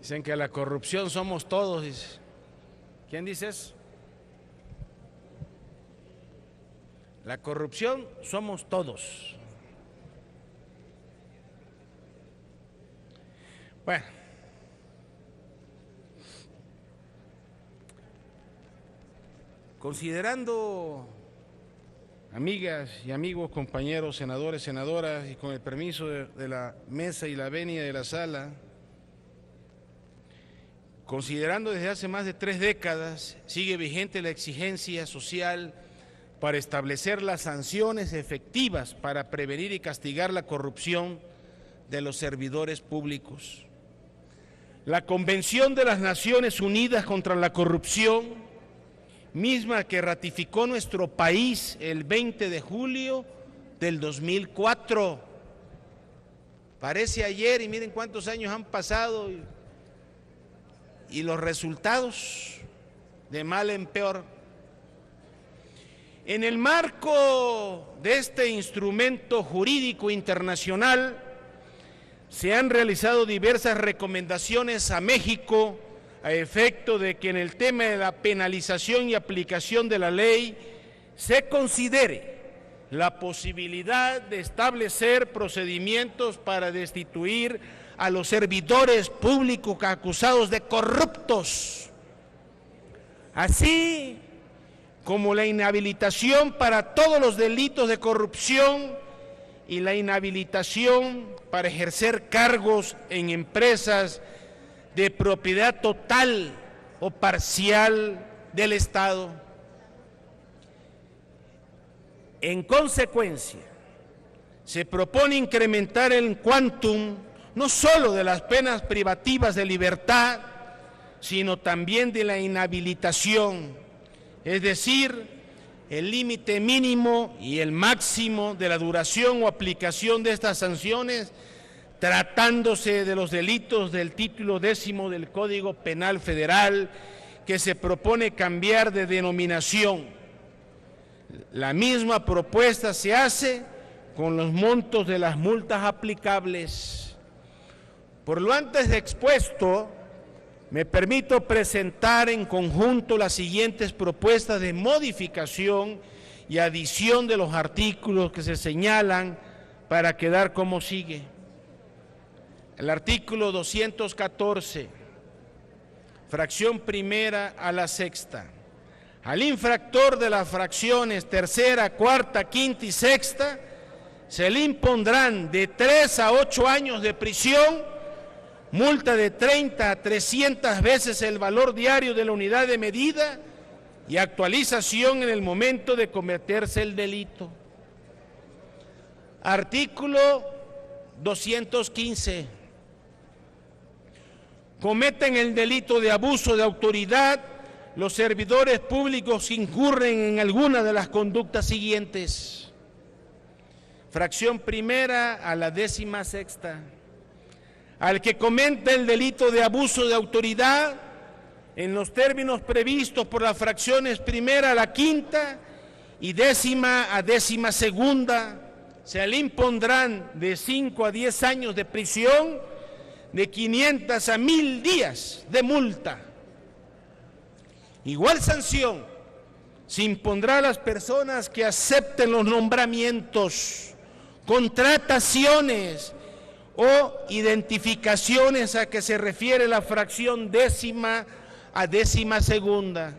Dicen que la corrupción somos todos. Dice. ¿Quién dice eso? La corrupción somos todos. Bueno. Considerando, amigas y amigos, compañeros, senadores, senadoras, y con el permiso de la mesa y la venia de la sala, considerando desde hace más de 3 décadas, sigue vigente la exigencia social para establecer las sanciones efectivas para prevenir y castigar la corrupción de los servidores públicos. La Convención de las Naciones Unidas contra la Corrupción, misma que ratificó nuestro país el 20 de julio del 2004. Parece ayer y miren cuántos años han pasado y los resultados de mal en peor. En el marco de este instrumento jurídico internacional se han realizado diversas recomendaciones a México a efecto de que en el tema de la penalización y aplicación de la ley se considere la posibilidad de establecer procedimientos para destituir a los servidores públicos acusados de corruptos, así como la inhabilitación para todos los delitos de corrupción y la inhabilitación para ejercer cargos en empresas de propiedad total o parcial del Estado. En consecuencia, se propone incrementar el quantum no solo de las penas privativas de libertad, sino también de la inhabilitación, es decir, el límite mínimo y el máximo de la duración o aplicación de estas sanciones, tratándose de los delitos del título 10 del Código Penal Federal, que se propone cambiar de denominación. La misma propuesta se hace con los montos de las multas aplicables. Por lo antes expuesto, me permito presentar en conjunto las siguientes propuestas de modificación y adición de los artículos que se señalan para quedar como sigue. El artículo 214, fracción primera a la sexta. Al infractor de las fracciones tercera, cuarta, quinta y sexta se le impondrán de 3 a 8 años de prisión, multa de 30 a 300 veces el valor diario de la unidad de medida y actualización en el momento de cometerse el delito. Artículo 215. Cometen el delito de abuso de autoridad los servidores públicos que incurren en alguna de las conductas siguientes. Fracción primera a la 16ª. Al que cometa el delito de abuso de autoridad, en los términos previstos por las fracciones primera a la quinta y 10ª a 12ª, se le impondrán de 5 a 10 años de prisión, de 500 a 1000 días de multa. Igual sanción se impondrá a las personas que acepten los nombramientos, contrataciones o identificaciones a que se refiere la fracción 10ª a 12ª.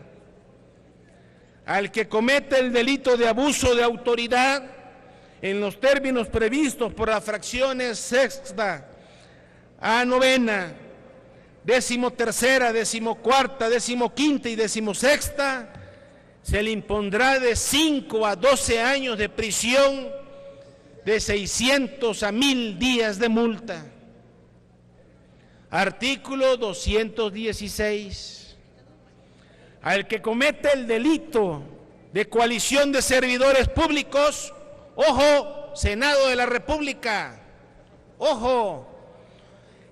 Al que cometa el delito de abuso de autoridad, en los términos previstos por las fracciones sexta a 9ª, 13ª, 14ª, 15ª y 16ª, se le impondrá de 5 a 12 años de prisión, de 600 a 1000 días de multa. Artículo 216. Al que cometa el delito de coalición de servidores públicos, ojo, Senado de la República, ojo,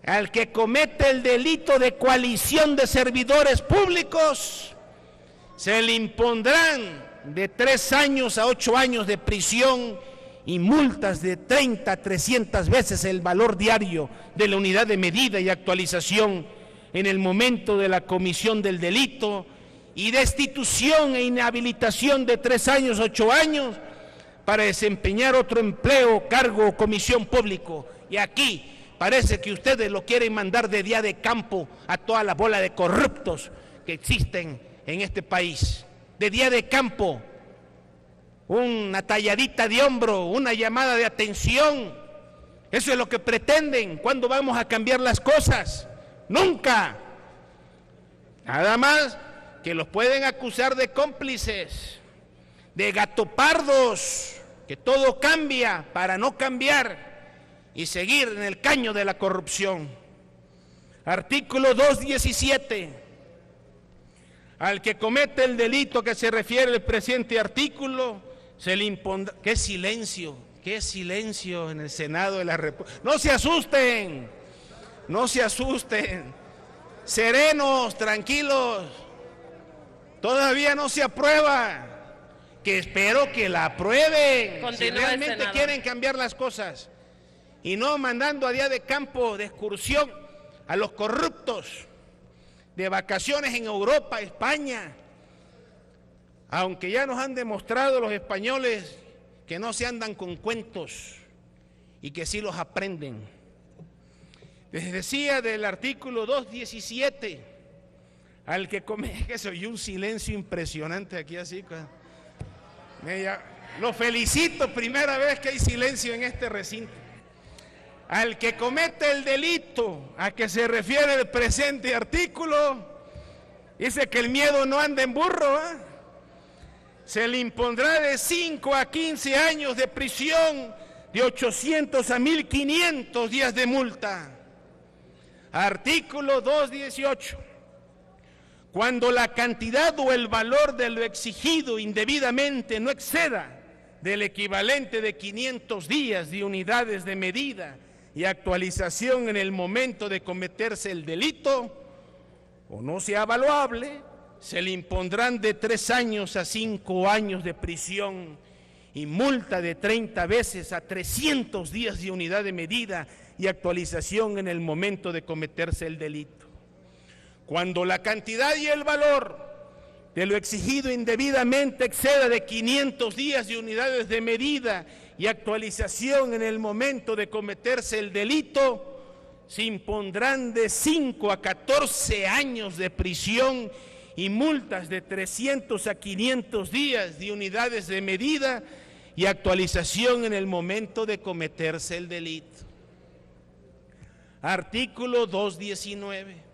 al que cometa el delito de coalición de servidores públicos, se le impondrán de 3 años a 8 años de prisión y multas de 30 a 300 veces el valor diario de la unidad de medida y actualización en el momento de la comisión del delito, y destitución e inhabilitación de 3 años, 8 años, para desempeñar otro empleo, cargo o comisión público. Y aquí parece que ustedes lo quieren mandar de día de campo a toda la bola de corruptos que existen en este país. De día de campo, una talladita de hombro, una llamada de atención. Eso es lo que pretenden. ¿Cuándo vamos a cambiar las cosas? Nunca. Nada más que los pueden acusar de cómplices, de gatopardos, que todo cambia para no cambiar y seguir en el caño de la corrupción. Artículo 217. Al que comete el delito que se refiere el presente artículo, se le impondrá... ¡Qué silencio! ¡Qué silencio en el Senado de la República! ¡No se asusten! ¡No se asusten! Serenos, tranquilos. Todavía no se aprueba. Que espero que la aprueben. Continúa, si realmente quieren cambiar las cosas. Y no mandando a día de campo, de excursión, a los corruptos, de vacaciones en Europa, España. Aunque ya nos han demostrado los españoles que no se andan con cuentos y que sí los aprenden. Les decía del artículo 217, al que come, que soy un silencio impresionante aquí así. Lo felicito, primera vez que hay silencio en este recinto. Al que comete el delito a que se refiere el presente artículo, dice que el miedo no anda en burro, ¿eh? Se le impondrá de 5 a 15 años de prisión, de 800 a 1.500 días de multa. Artículo 218. Cuando la cantidad o el valor de lo exigido indebidamente no exceda del equivalente de 500 días de unidades de medida y actualización en el momento de cometerse el delito, o no sea valuable, se le impondrán de 3 años a 5 años de prisión y multa de 30 veces a 300 días de unidad de medida y actualización en el momento de cometerse el delito. Cuando la cantidad y el valor de lo exigido indebidamente exceda de 500 días de unidades de medida y actualización en el momento de cometerse el delito, se impondrán de 5 a 14 años de prisión y multas de 300 a 500 días de unidades de medida y actualización en el momento de cometerse el delito. Artículo 219.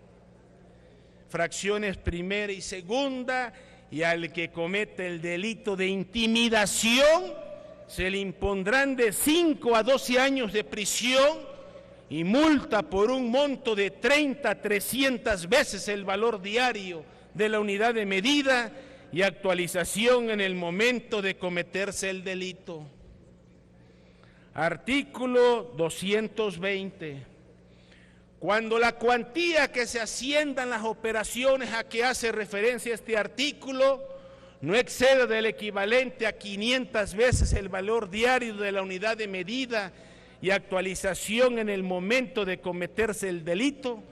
Fracciones primera y segunda, y al que comete el delito de intimidación se le impondrán de 5 a 12 años de prisión y multa por un monto de 30 a 300 veces el valor diario de la unidad de medida y actualización en el momento de cometerse el delito. Artículo 220. Cuando la cuantía que se asciendan las operaciones a que hace referencia este artículo no exceda del equivalente a 500 veces el valor diario de la unidad de medida y actualización en el momento de cometerse el delito,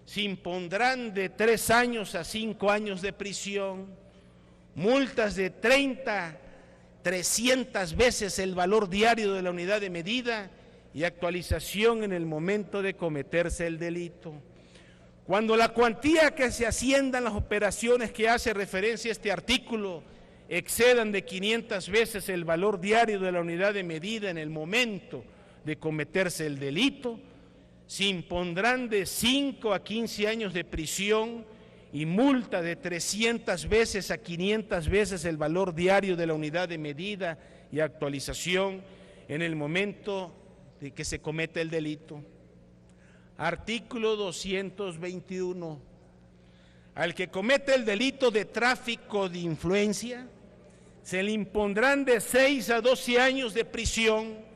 se impondrán de 3 años a 5 años de prisión, multas de 30, 300 veces el valor diario de la unidad de medida y actualización en el momento de cometerse el delito. Cuando la cuantía que se asciendan las operaciones que hace referencia a este artículo excedan de 500 veces el valor diario de la unidad de medida en el momento de cometerse el delito, se impondrán de 5 a 15 años de prisión y multa de 300 veces a 500 veces el valor diario de la unidad de medida y actualización en el momento de que se comete el delito. Artículo 221. Al que comete el delito de tráfico de influencia, se le impondrán de 6 a 12 años de prisión,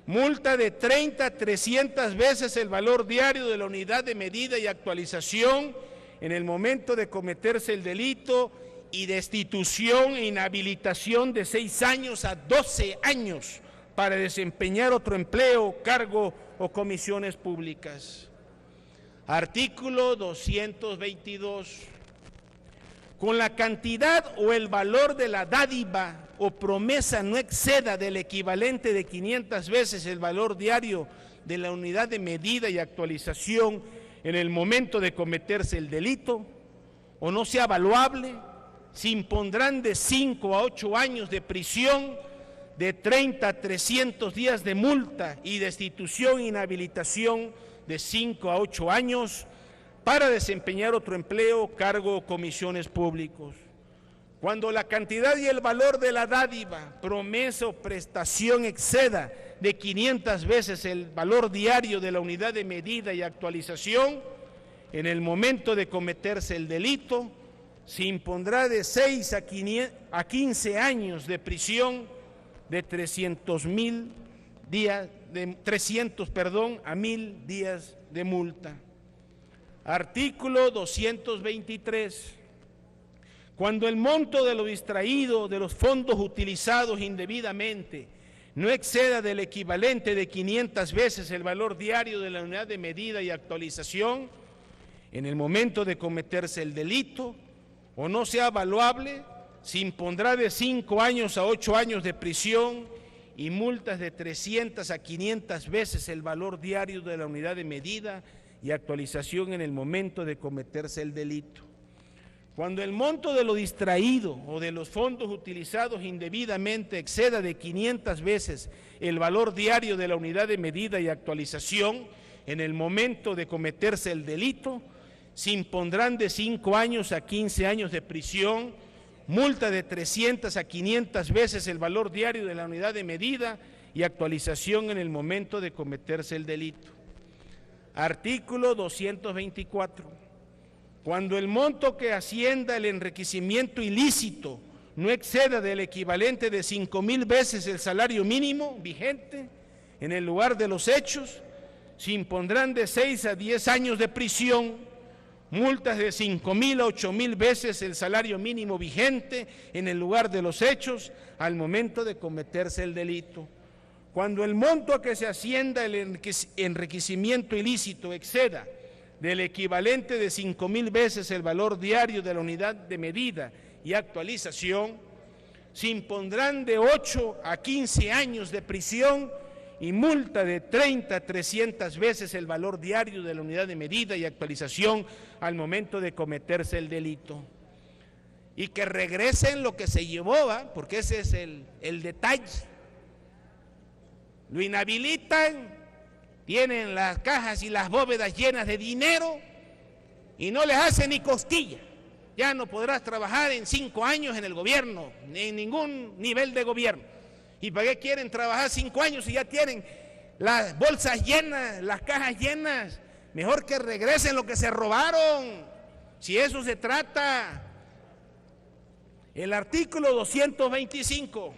multa de 30 a 300 veces el valor diario de la unidad de medida y actualización en el momento de cometerse el delito y destitución e inhabilitación de 6 años a 12 años para desempeñar otro empleo, cargo o comisiones públicas. Artículo 222. Con la cantidad o el valor de la dádiva o promesa no exceda del equivalente de 500 veces el valor diario de la unidad de medida y actualización en el momento de cometerse el delito, o no sea valuable, se impondrán de 5 a 8 años de prisión, de 30 a 300 días de multa y destitución e inhabilitación de 5 a 8 años para desempeñar otro empleo, cargo o comisiones públicos. Cuando la cantidad y el valor de la dádiva, promesa o prestación exceda de 500 veces el valor diario de la unidad de medida y actualización, en el momento de cometerse el delito, se impondrá de 6 a 15 años de prisión, de 300 a 1,000 días de multa. Artículo 223. Cuando el monto de lo distraído de los fondos utilizados indebidamente no exceda del equivalente de 500 veces el valor diario de la unidad de medida y actualización, en el momento de cometerse el delito, o no sea valuable, se impondrá de 5 años a 8 años de prisión y multas de 300 a 500 veces el valor diario de la unidad de medida y actualización en el momento de cometerse el delito. Cuando el monto de lo distraído o de los fondos utilizados indebidamente exceda de 500 veces el valor diario de la unidad de medida y actualización en el momento de cometerse el delito, se impondrán de 5 años a 15 años de prisión, multa de 300 a 500 veces el valor diario de la unidad de medida y actualización en el momento de cometerse el delito. Artículo 224. Cuando el monto que ascienda el enriquecimiento ilícito no exceda del equivalente de 5,000 veces el salario mínimo vigente en el lugar de los hechos, se impondrán de 6 a 10 años de prisión, multas de 5,000 a 8,000 veces el salario mínimo vigente en el lugar de los hechos al momento de cometerse el delito. Cuando el monto a que se ascienda el enriquecimiento ilícito exceda del equivalente de 5,000 veces el valor diario de la unidad de medida y actualización, se impondrán de 8 a 15 años de prisión y multa de 30 a 300 veces el valor diario de la unidad de medida y actualización al momento de cometerse el delito. Y que regresen lo que se llevó, ¿va? Porque ese es el detalle. Lo inhabilitan, tienen las cajas y las bóvedas llenas de dinero y no les hace ni costilla. Ya no podrás trabajar en 5 años en el gobierno, ni en ningún nivel de gobierno. ¿Y para qué quieren trabajar 5 años si ya tienen las bolsas llenas, las cajas llenas? Mejor que regresen lo que se robaron, si eso se trata. El artículo 225.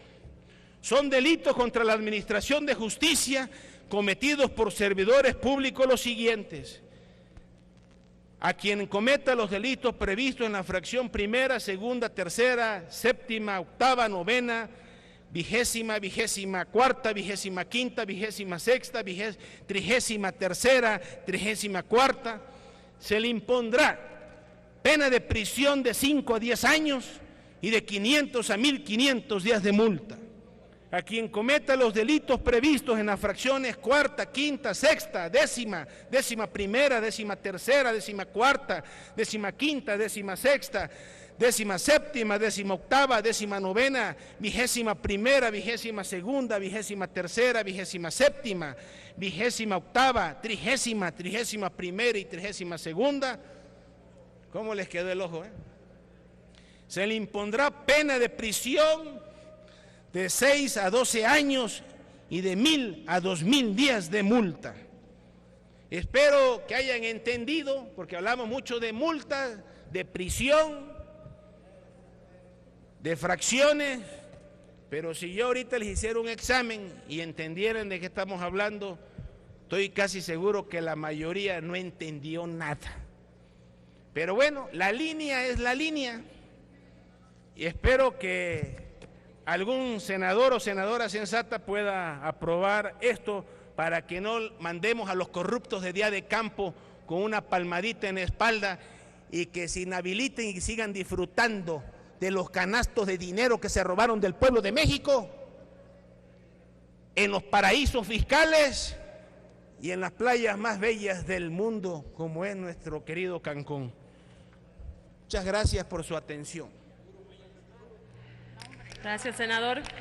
Son delitos contra la administración de justicia cometidos por servidores públicos los siguientes: a quien cometa los delitos previstos en la fracción primera, segunda, tercera, séptima, octava, novena, vigésima, vigésima cuarta, vigésima quinta, vigésima sexta, trigésima tercera, trigésima cuarta, se le impondrá pena de prisión de 5 a 10 años y de 500 a 1,500 días de multa. A quien cometa los delitos previstos en las fracciones cuarta, quinta, sexta, décima, décima primera, décima tercera, décima cuarta, décima quinta, décima sexta, décima séptima, décima octava, décima novena, vigésima primera, vigésima segunda, vigésima tercera, vigésima séptima, vigésima octava, trigésima, trigésima primera y trigésima segunda. ¿Cómo les quedó el ojo? Se le impondrá pena de prisión de 6 a 12 años y de 1,000 a 2,000 días de multa. Espero que hayan entendido, porque hablamos mucho de multas, de prisión, de fracciones, pero si yo ahorita les hiciera un examen y entendieran de qué estamos hablando, estoy casi seguro que la mayoría no entendió nada. Pero bueno, la línea es la línea y espero que algún senador o senadora sensata pueda aprobar esto para que no mandemos a los corruptos de día de campo con una palmadita en la espalda y que se inhabiliten y sigan disfrutando de los canastos de dinero que se robaron del pueblo de México, en los paraísos fiscales y en las playas más bellas del mundo, como es nuestro querido Cancún. Muchas gracias por su atención. Gracias, senador.